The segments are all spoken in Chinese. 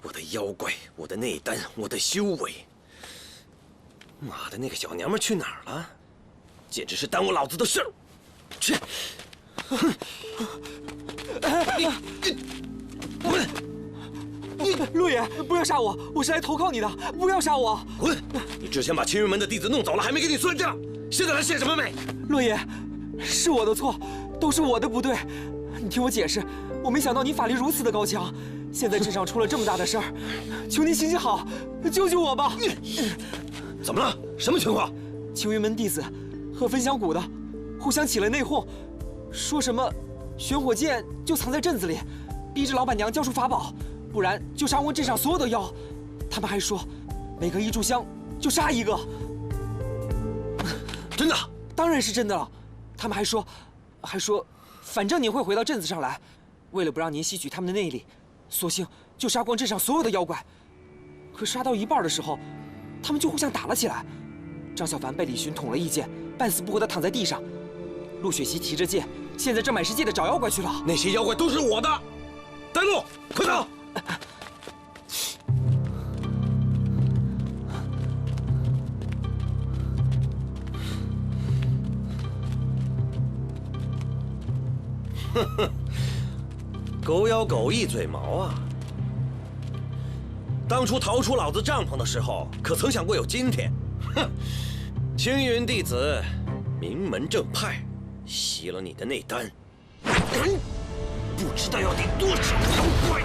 我的妖怪，我的内丹，我的修为。妈的，那个小娘们去哪儿了？简直是耽误老子的事儿！去！滚！陆爷，不要杀我！我是来投靠你的，不要杀我！滚！你之前把青云门的弟子弄走了，还没给你算账，现在来献什么媚？陆爷，是我的错，都是我的不对。你听我解释，我没想到你法力如此的高强，现在镇上出了这么大的事儿，求您行行好，救救我吧！怎么了？什么情况？青云门弟子和分享谷的互相起了内讧，说什么玄火剑就藏在镇子里，逼着老板娘交出法宝，不然就杀光镇上所有的妖。他们还说，每隔1炷香就杀一个。真的？当然是真的了。他们还说，反正您会回到镇子上来，为了不让您吸取他们的内力，索性就杀光镇上所有的妖怪。可杀到一半的时候，他们就互相打了起来。张小凡被李寻捅了一剑，半死不活地躺在地上。陆雪琪提着剑，现在正满世界的找妖怪去了。那些妖怪都是我的。带路，快走！哼哼，狗咬狗一嘴毛啊！当初逃出老子帐篷的时候，可曾想过有今天？哼！青云弟子，名门正派，吸了你的内丹，不知道要顶多少妖怪！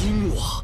阴我！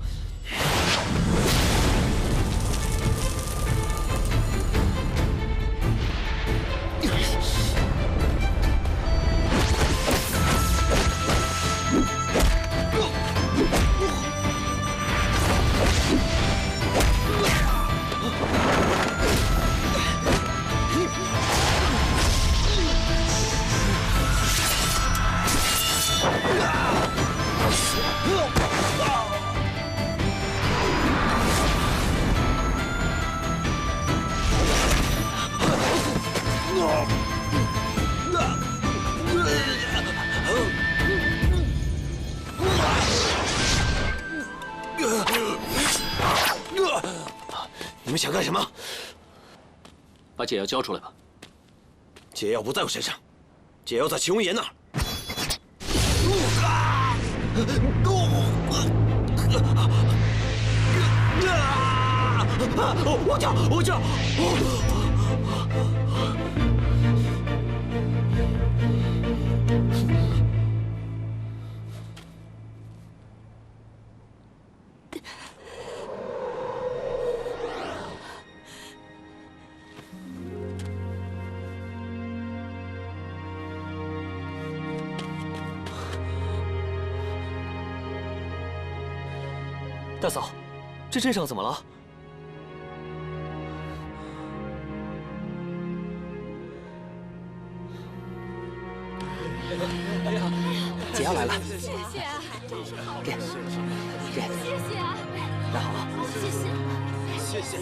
你们想干什么？把解药交出来吧。解药不在我身上，解药在祁文言那儿。我叫！大嫂，这镇上怎么了？解药来了，谢谢啊，真是好给，谢谢啊，拿好了，谢谢啊，谢谢，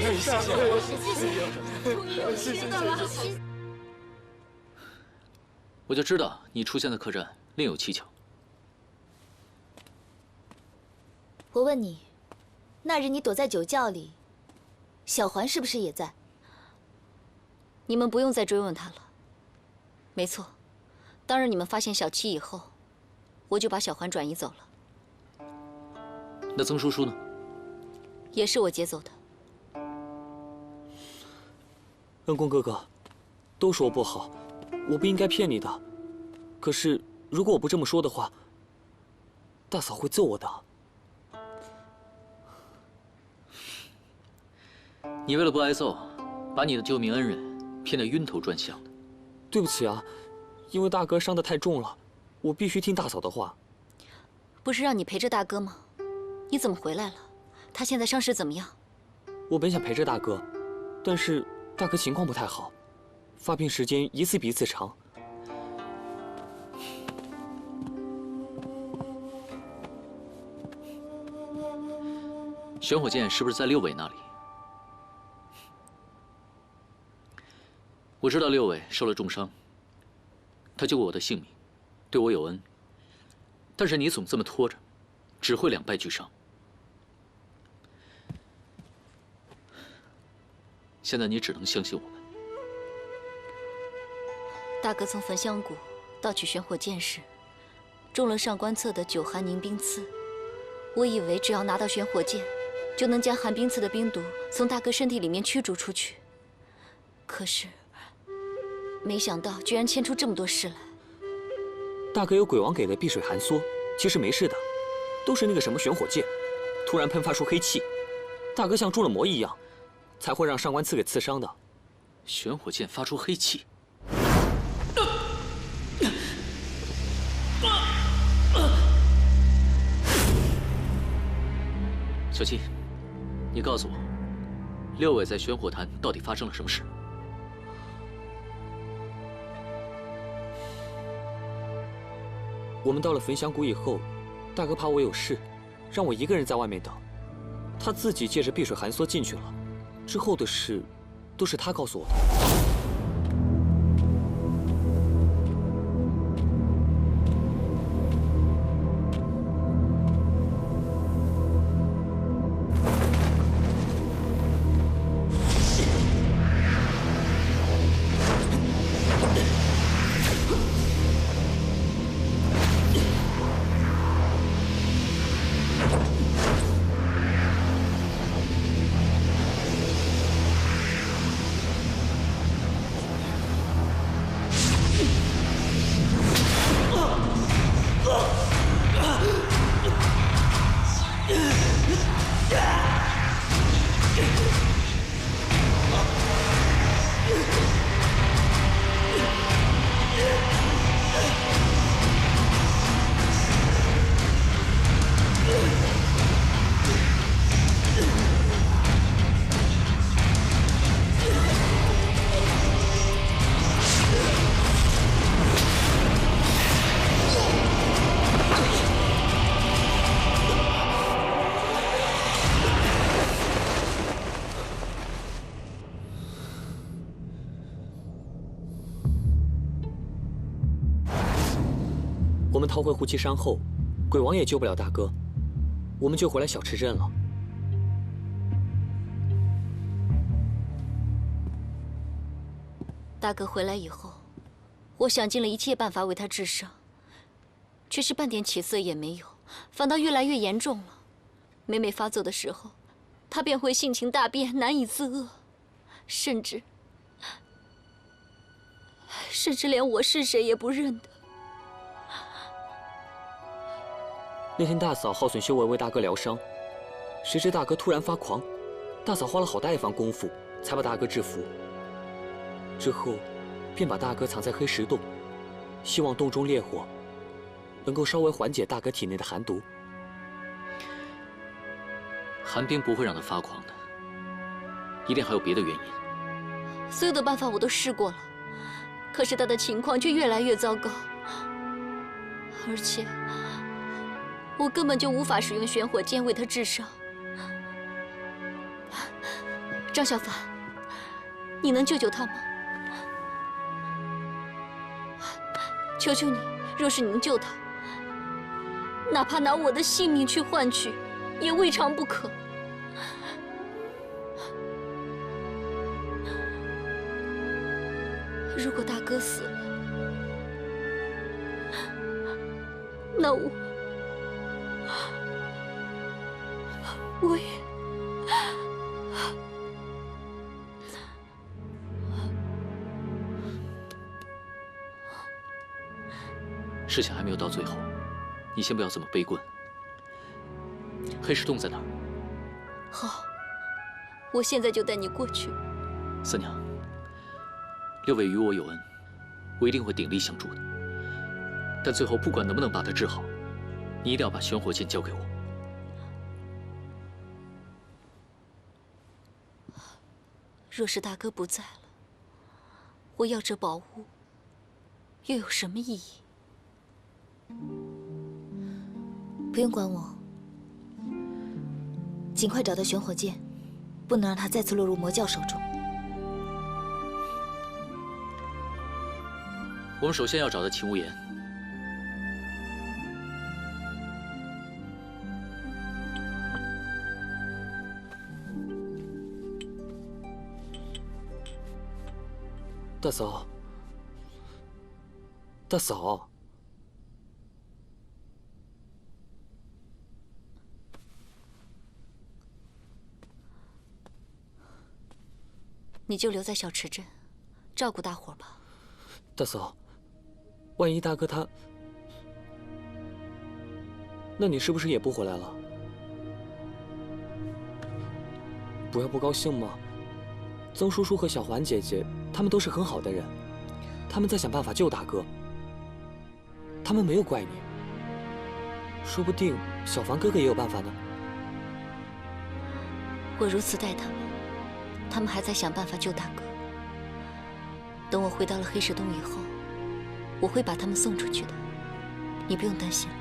终于知道了。我就知道你出现在客栈另有蹊跷。我问你，那日你躲在酒窖里，小环是不是也在？你们不用再追问他了。没错，当日你们发现小七以后，我就把小环转移走了。那曾叔叔呢？也是我劫走的。恩公哥哥，都说我不好，我不应该骗你的。可是如果我不这么说的话，大嫂会揍我的。你为了不挨揍，把你的救命恩人骗得晕头转向的。对不起啊，因为大哥伤得太重了，我必须听大嫂的话。不是让你陪着大哥吗？你怎么回来了？他现在伤势怎么样？我本想陪着大哥，但是大哥情况不太好，发病时间一次比一次长。玄火剑是不是在六尾那里？我知道六伟受了重伤，他救过我的性命，对我有恩。但是你总这么拖着，只会两败俱伤。现在你只能相信我们。大哥从焚香谷盗取玄火剑时，中了上官策的九寒凝冰刺。我以为只要拿到玄火剑，就能将寒冰刺的冰毒从大哥身体里面驱逐出去。可是，没想到居然牵出这么多事来。大哥有鬼王给的碧水寒缩，其实没事的，都是那个什么玄火剑，突然喷发出黑气，大哥像中了魔一样，才会让上官刺给刺伤的。玄火剑发出黑气。 小七，你告诉我，六伟在玄火潭到底发生了什么事？我们到了焚香谷以后，大哥怕我有事，让我一个人在外面等，他自己借着碧水寒缩进去了。之后的事，都是他告诉我的。 我们逃回胡岐山后，鬼王也救不了大哥，我们就回来小池镇了。大哥回来以后，我想尽了一切办法为他治伤，却是半点起色也没有，反倒越来越严重了。每每发作的时候，他便会性情大变，难以自遏，甚至连我是谁也不认得。 那天大嫂耗损修为为大哥疗伤，谁知大哥突然发狂，大嫂花了好大一番功夫才把大哥制服。之后，便把大哥藏在黑石洞，希望洞中烈火能够稍微缓解大哥体内的寒毒。寒冰不会让他发狂的，一定还有别的原因。所有的办法我都试过了，可是他的情况却越来越糟糕，而且。 我根本就无法使用玄火剑为他治伤。张小凡，你能救救他吗？求求你，若是你能救他，哪怕拿我的性命去换取，也未尝不可。如果大哥死了，那我也……事情还没有到最后，你先不要这么悲观。黑石洞在哪儿？好，我现在就带你过去。三娘，六伟与我有恩，我一定会鼎力相助的。但最后不管能不能把他治好，你一定要把玄火剑交给我。 若是大哥不在了，我要这宝物又有什么意义？不用管我，尽快找到玄火剑，不能让它再次落入魔教手中。我们首先要找到秦无言。大嫂，大嫂，你就留在小池镇，照顾大伙儿吧。大嫂，万一大哥他……那你是不是也不回来了？不要不高兴嘛。曾叔叔和小环姐姐，他们都是很好的人，他们在想办法救大哥。他们没有怪你，说不定小凡哥哥也有办法呢。我如此待他们，他们还在想办法救大哥。等我回到了黑石洞以后，我会把他们送出去的，你不用担心了。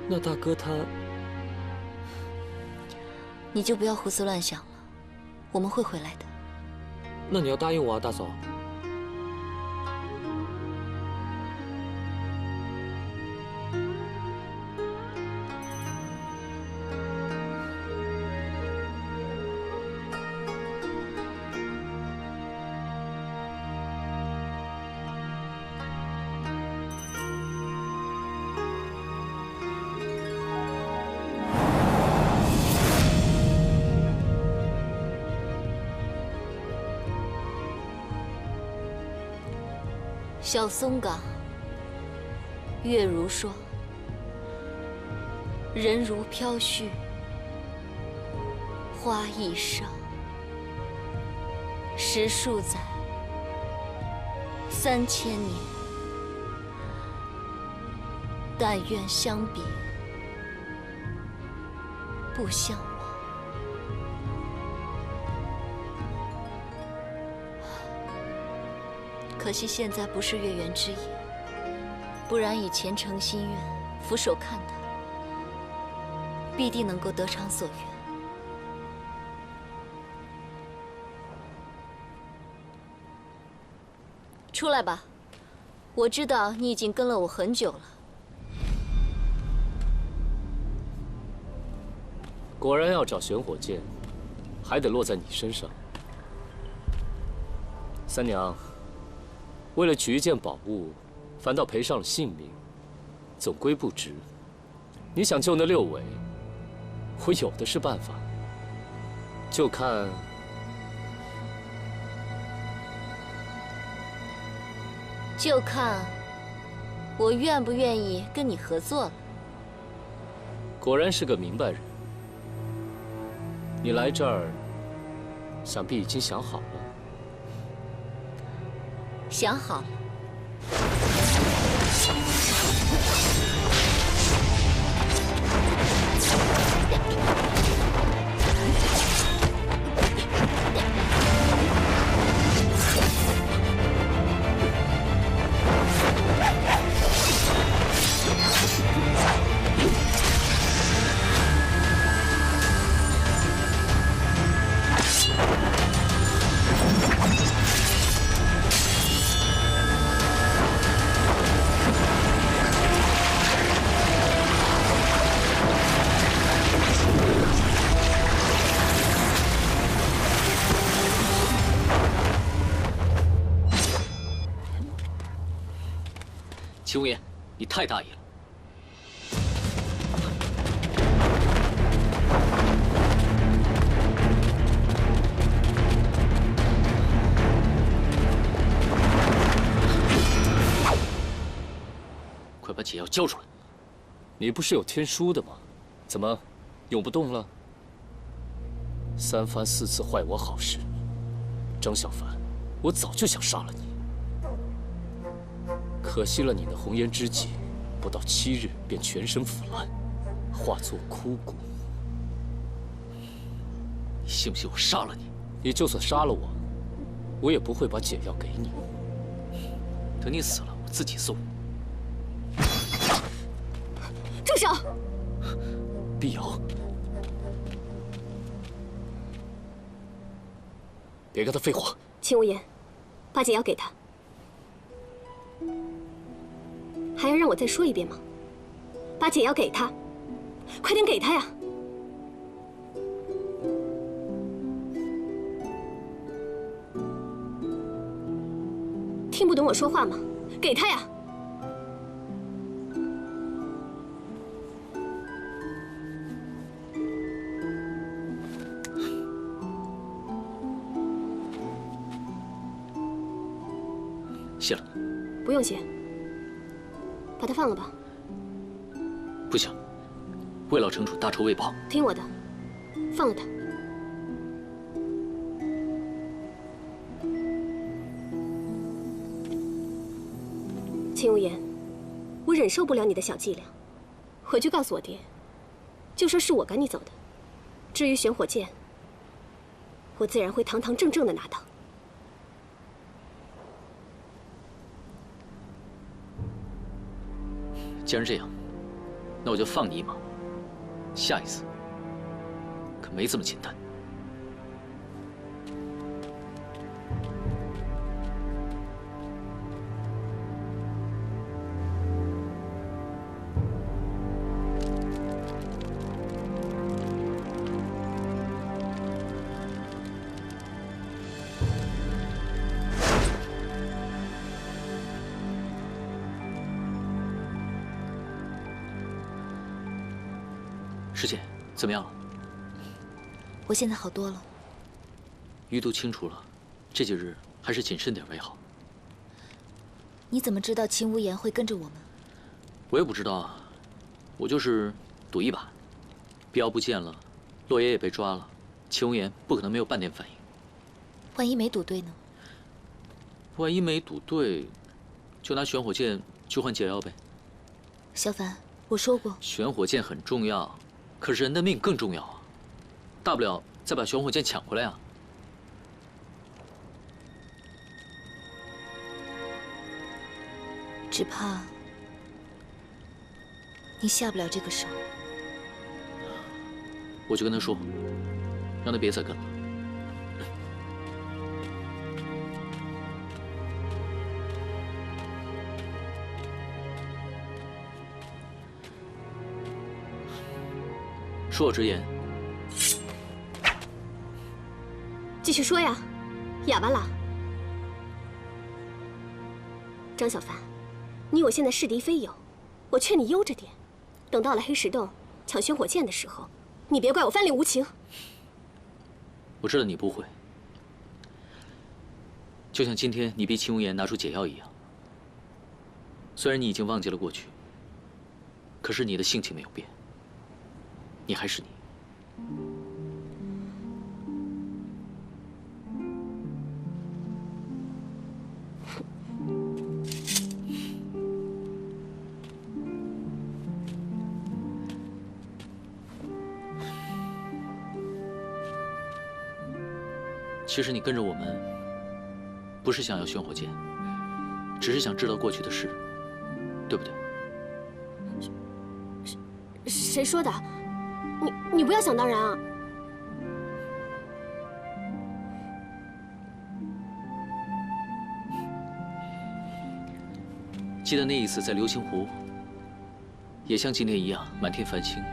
那大哥他……你就不要胡思乱想了，我们会回来的。那你要答应我啊，大嫂。小松岗，月如霜，人如飘絮，花易伤。时数载，3000年，但愿相别不相忘。可惜现在不是月圆之夜，不然以虔诚心愿，俯首看他，必定能够得偿所愿。出来吧，我知道你已经跟了我很久了。果然要找玄火剑，还得落在你身上。三娘，为了取一件宝物，反倒赔上了性命，总归不值。你想救那六尾，我有的是办法，就看我愿不愿意跟你合作了。果然是个明白人。你来这儿，想必已经想好了。想好了。秦无言，你太大意了。快把解药交出来！你不是有天书的吗？怎么，永不动了？三番四次坏我好事，张小凡，我早就想杀了你。可惜了你那红颜知己，不到7日便全身腐烂，化作枯骨。你信不信我杀了你？你就算杀了我，我也不会把解药给你。等你死了，我自己送。住手！碧瑶，别跟他废话。秦无言，把解药给他。还要让我再说一遍吗？把解药给他，快点给他呀！听不懂我说话吗？给他呀！谢了。不用谢，把它放了吧。不行，为了惩处大仇未报。听我的，放了它。秦无言，我忍受不了你的小伎俩，回去告诉我爹，就说是我赶你走的。至于玄火剑，我自然会堂堂正正的拿到。既然这样，那我就放你一马。下一次可没这么简单。师姐，怎么样了？我现在好多了。余毒清除了，这几日还是谨慎点为好。你怎么知道秦无言会跟着我们？我也不知道啊，我就是赌一把。碧瑶不见了，洛爷也被抓了，秦无言不可能没有半点反应。万一没赌对呢？万一没赌对，就拿玄火剑去换解药呗。小凡，我说过，玄火剑很重要，可是人的命更重要啊！大不了再把玄火剑抢回来啊！只怕你下不了这个手。我就跟他说，让他别再跟了。恕我直言，继续说呀，哑巴啦！张小凡，你我现在是敌非友，我劝你悠着点，等到了黑石洞抢玄火剑的时候，你别怪我翻脸无情。我知道你不会，就像今天你逼秦无言拿出解药一样。虽然你已经忘记了过去，可是你的性情没有变。你还是你。其实你跟着我们，不是想要玄火剑，只是想知道过去的事，对不对？谁说的？你不要想当然啊！记得那一次在流星湖，也像今天一样满天繁星。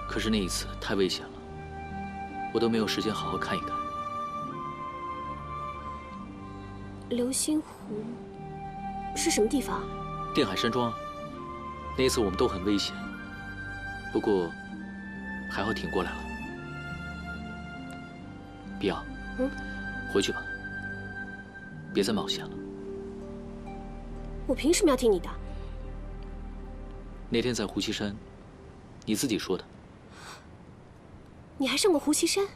可是那一次太危险了，我都没有时间好好看一看。流星湖是什么地方？定海山庄。那一次我们都很危险，不过还好挺过来了。碧瑶，回去吧，别再冒险了。我凭什么要听你的？那天在胡岐山，你自己说的。你还上过胡岐山？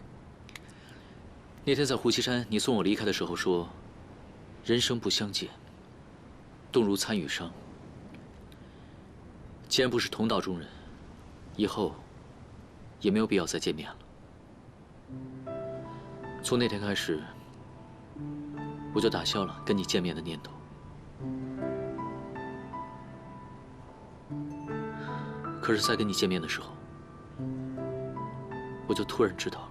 那天在胡岐山，你送我离开的时候说：“人生不相见，动如参与商。”既然不是同道中人，以后也没有必要再见面了。从那天开始，我就打消了跟你见面的念头。可是，在跟你见面的时候，我就突然知道了，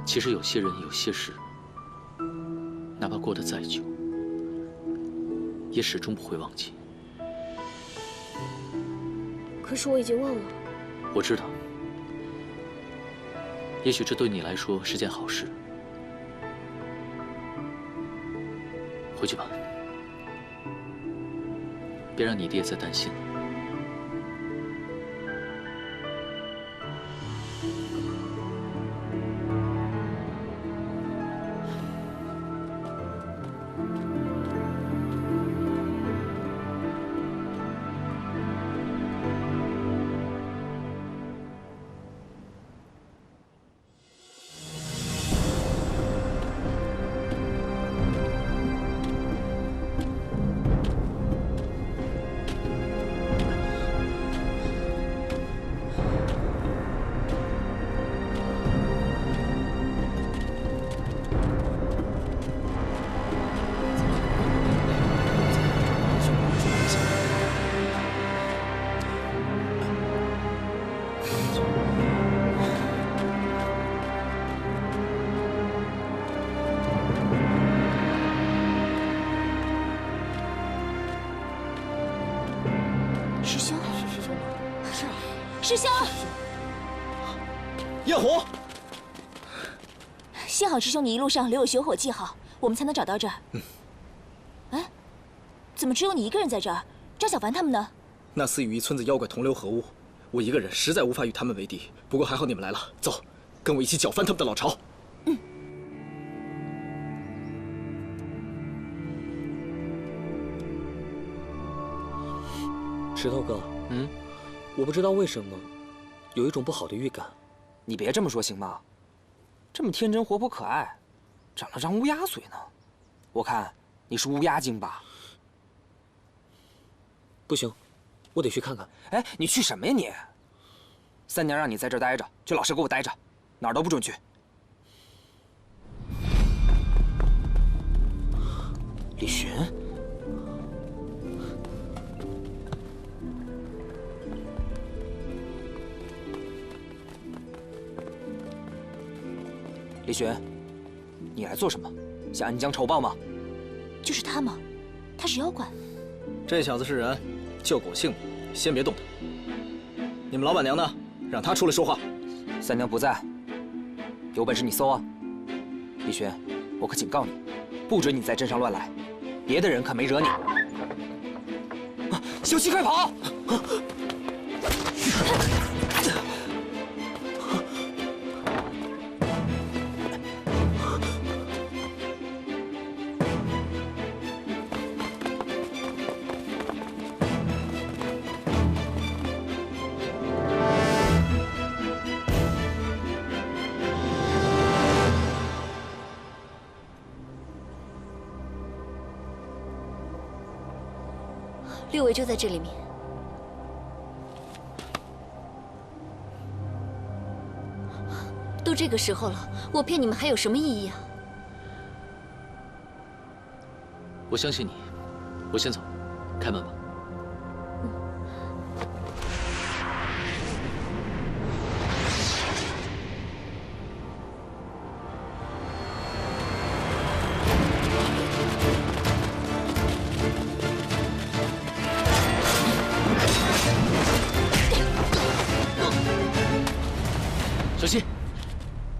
其实有些人、有些事，哪怕过得再久，也始终不会忘记。可是我已经忘了。我知道，也许这对你来说是件好事。回去吧，别让你爹再担心了。师兄，师兄，焰火，幸好师兄你一路上留有血火记号，我们才能找到这儿。哎，怎么只有你一个人在这儿？张小凡他们呢？那厮与一村子妖怪同流合污，我一个人实在无法与他们为敌。不过还好你们来了，走，跟我一起搅翻他们的老巢。石头哥，我不知道为什么，有一种不好的预感。你别这么说行吗？这么天真活泼可爱，长了张乌鸦嘴呢。我看你是乌鸦精吧？不行，我得去看看。哎，你去什么呀你？三娘让你在这儿待着，就老实给我待着，哪儿都不准去。李寻。李寻，你来做什么？想恩将仇报吗？就是他吗？他是妖怪。这小子是人，就给我姓名，先别动他。你们老板娘呢？让她出来说话。三娘不在，有本事你搜啊！李寻，我可警告你，不准你在镇上乱来，别的人可没惹你。小七，快跑！六位就在这里面。都这个时候了，我骗你们还有什么意义啊？我相信你，我先走，开门吧。小希，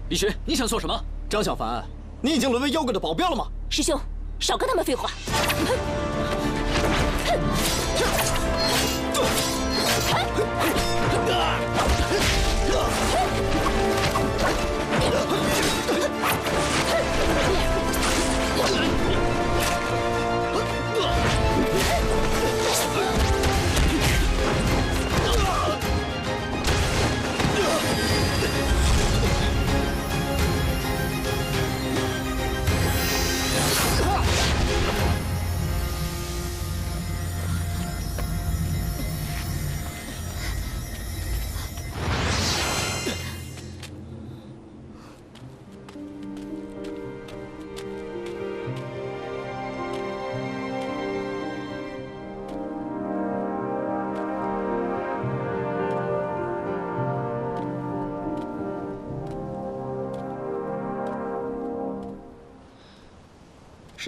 李寻，你想做什么？张小凡，你已经沦为妖怪的保镖了吗？师兄，少跟他们废话。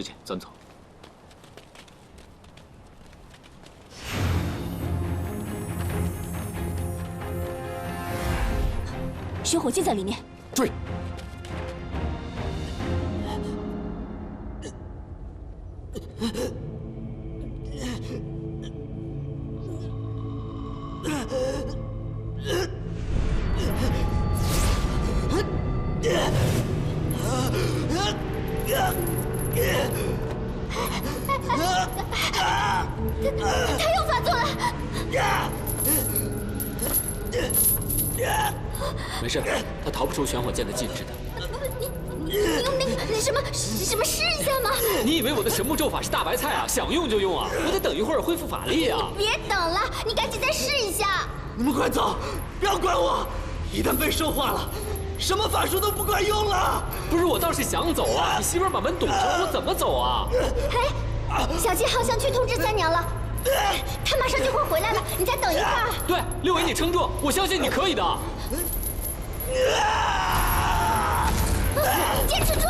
时间，咱们走。玄火剑在里面，追！他又发作了。没事，他逃不出玄火剑的禁制的。你用那个什么试一下吗？你以为我的神木咒法是大白菜啊？想用就用啊！我得等一会儿恢复法力啊！别等了，你赶紧再试一下。你们快走，不要管我！一旦被兽化了，什么法术都不管用了。不是，我倒是想走啊！你媳妇儿把门堵上，我怎么走啊？哎，小七好像去通知三娘了，她马上就会回来了，你再等一会儿。对，六伟，你撑住，我相信你可以的。坚持住！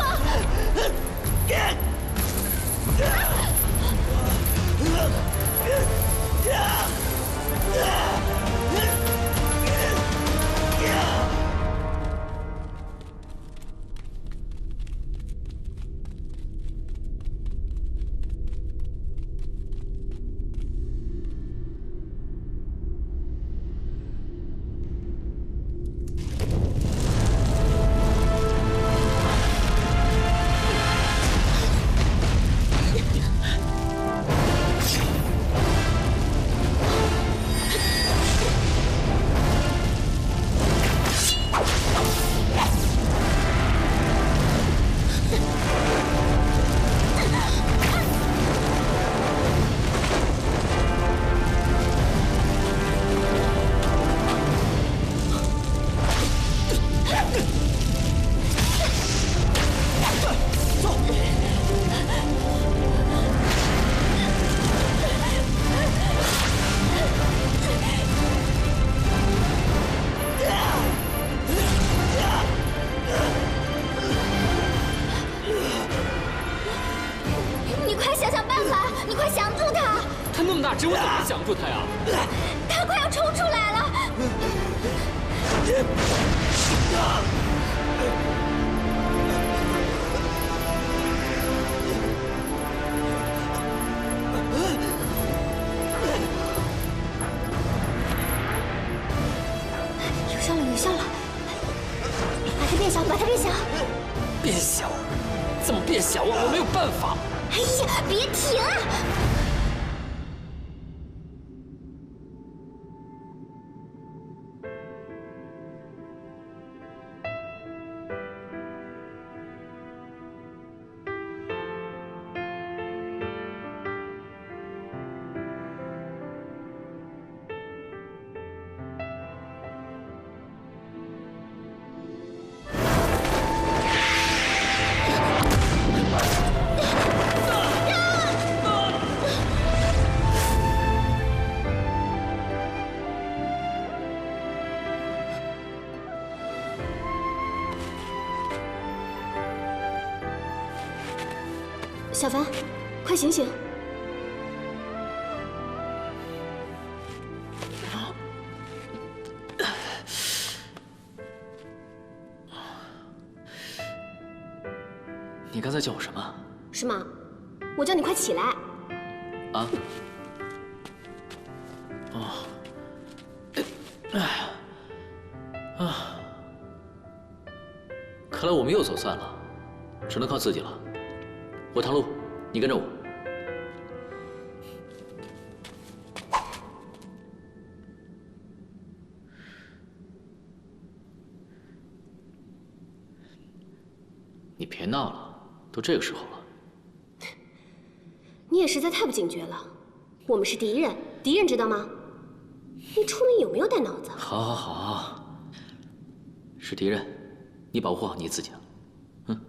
只我怎么降住他呀？他快要冲出来了！有效了，有效了！把它变小，把它变小！变小？怎么变小啊？我没有办法！哎呀，别停啊！小凡，快醒醒！你刚才叫我什么？是吗？我叫你快起来！啊？哦。啊！看来我们又走散了，只能靠自己了。我唐路，你跟着我。你别闹了，都这个时候了。你也实在太不警觉了。我们是敌人，敌人知道吗？你出门有没有带脑子？好，好，好，是敌人，你保护好你自己啊。嗯。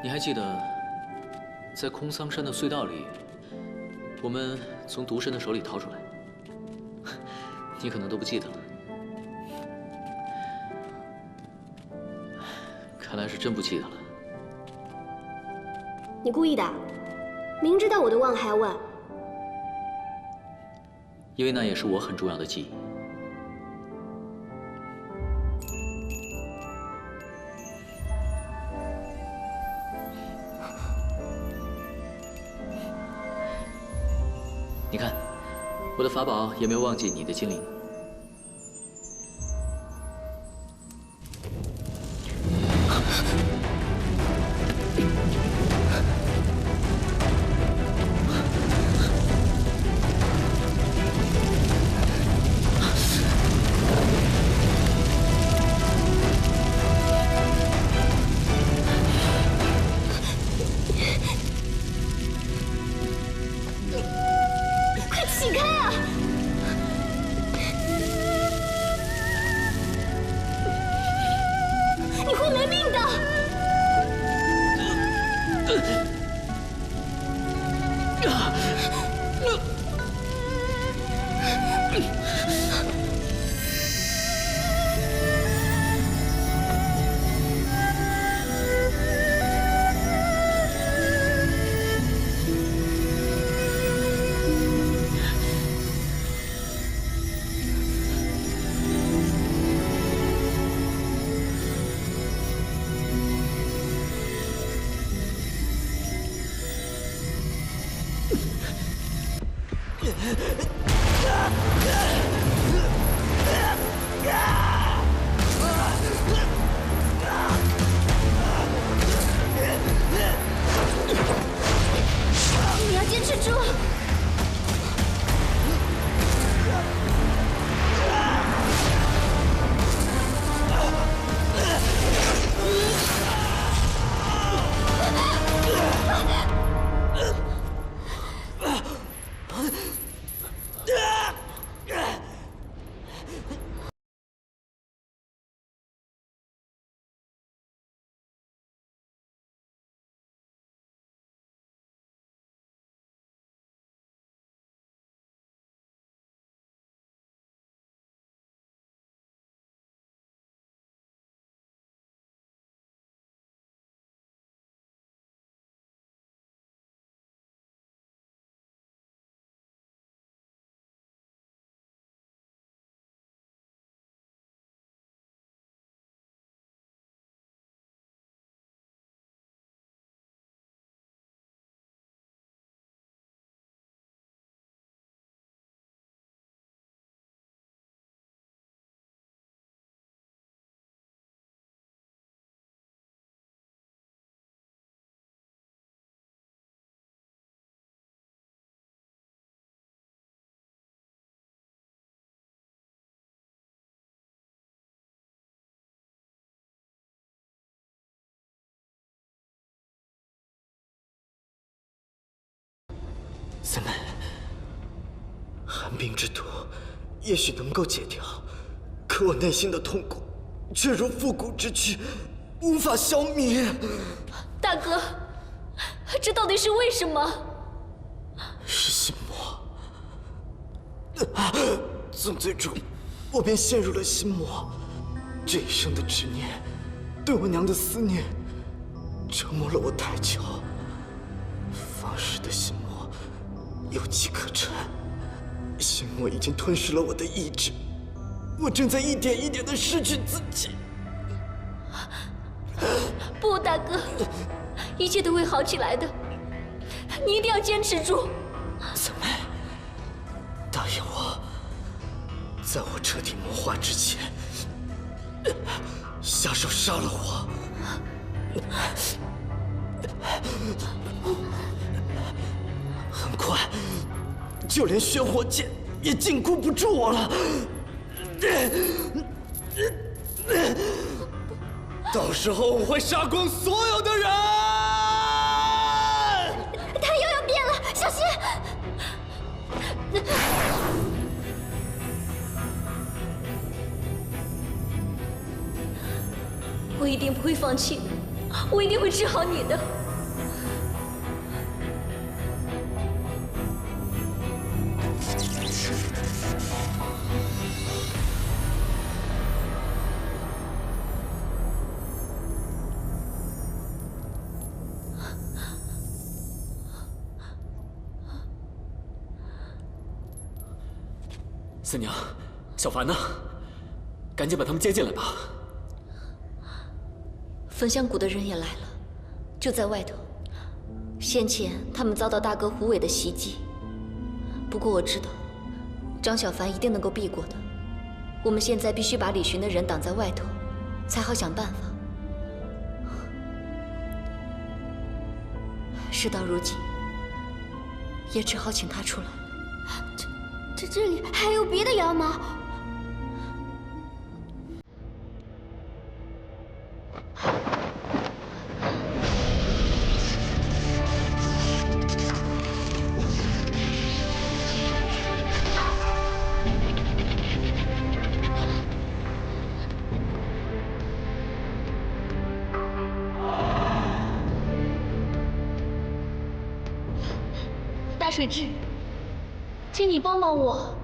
你还记得，在空桑山的隧道里，我们从毒神的手里逃出来？你可能都不记得了。看来是真不记得了。你故意的？明知道我的忘还要问？因为那也是我很重要的记忆。你看，我的法宝也没有忘记你的精灵。快起开啊！你会没命的！你要坚持住！三妹，寒冰之毒也许能够解掉，可我内心的痛苦却如复古之躯，无法消灭。大哥，这到底是为什么？是心魔。从最初，我便陷入了心魔，这一生的执念，对我娘的思念，折磨了我太久。放肆的心魔有机可乘，心魔已经吞噬了我的意志，我正在一点一点地失去自己。不，大哥，一切都会好起来的，你一定要坚持住。三妹，答应我，在我彻底魔化之前，下手杀了我。很快，就连玄火剑也禁锢不住我了。到时候我会杀光所有的人。他又要变了，小心！我一定不会放弃的，我一定会治好你的。四娘，小凡呢？赶紧把他们接进来吧。焚香谷的人也来了，就在外头。先前他们遭到大哥胡伟的袭击，不过我知道，张小凡一定能够避过的。我们现在必须把李寻的人挡在外头，才好想办法。事到如今，也只好请他出来了。这里还有别的妖吗？大水蛭，请你帮帮我。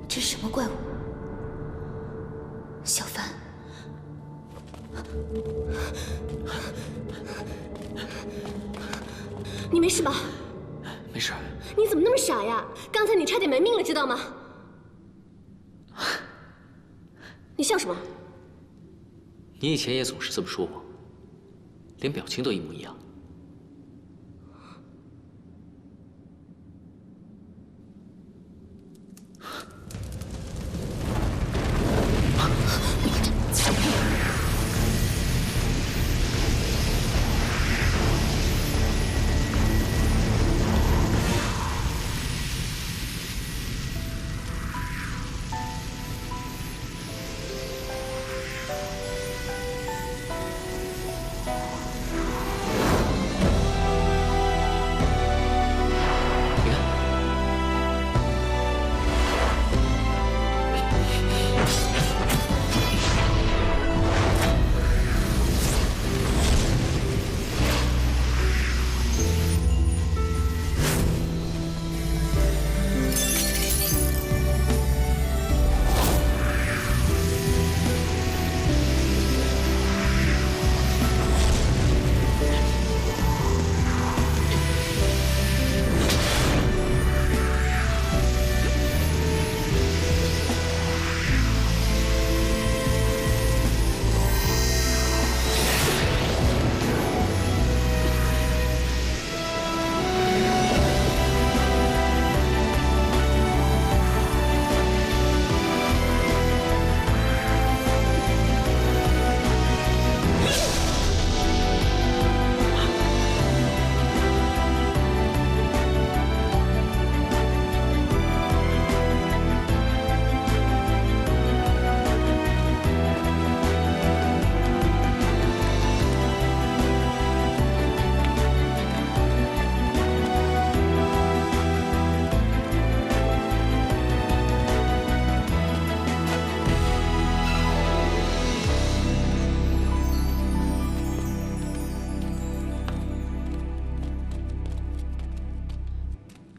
这是什么怪物？小凡，你没事吧？没事。你怎么那么傻呀？刚才你差点没命了，知道吗？你笑什么？你以前也总是这么说我，连表情都一模一样。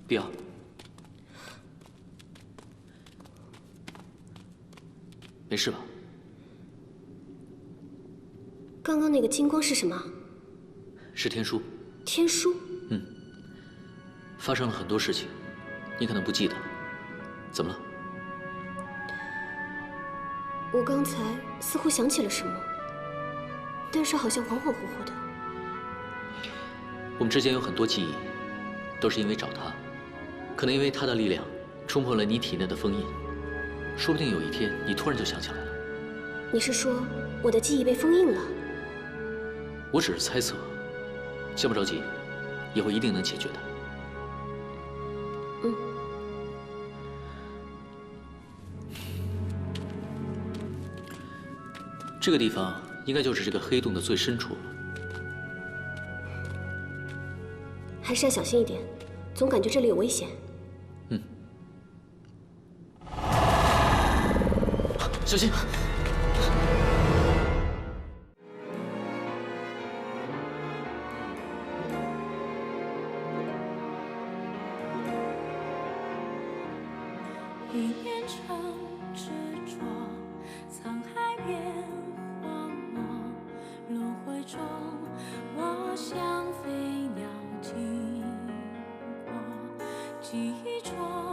必要。没事吧？刚刚那个金光是什么？是天书。天书？发生了很多事情，你可能不记得。怎么了？我刚才似乎想起了什么，但是好像恍恍惚惚的。我们之间有很多记忆，都是因为找他，可能因为他的力量冲破了你体内的封印，说不定有一天你突然就想起来了。你是说我的记忆被封印了？我只是猜测，先不着急，以后一定能解决的。这个地方应该就是这个黑洞的最深处了。还是要小心一点，总感觉这里有危险。小心！一念成执着，沧海变荒漠，轮回中，我像飞鸟经过，记忆中。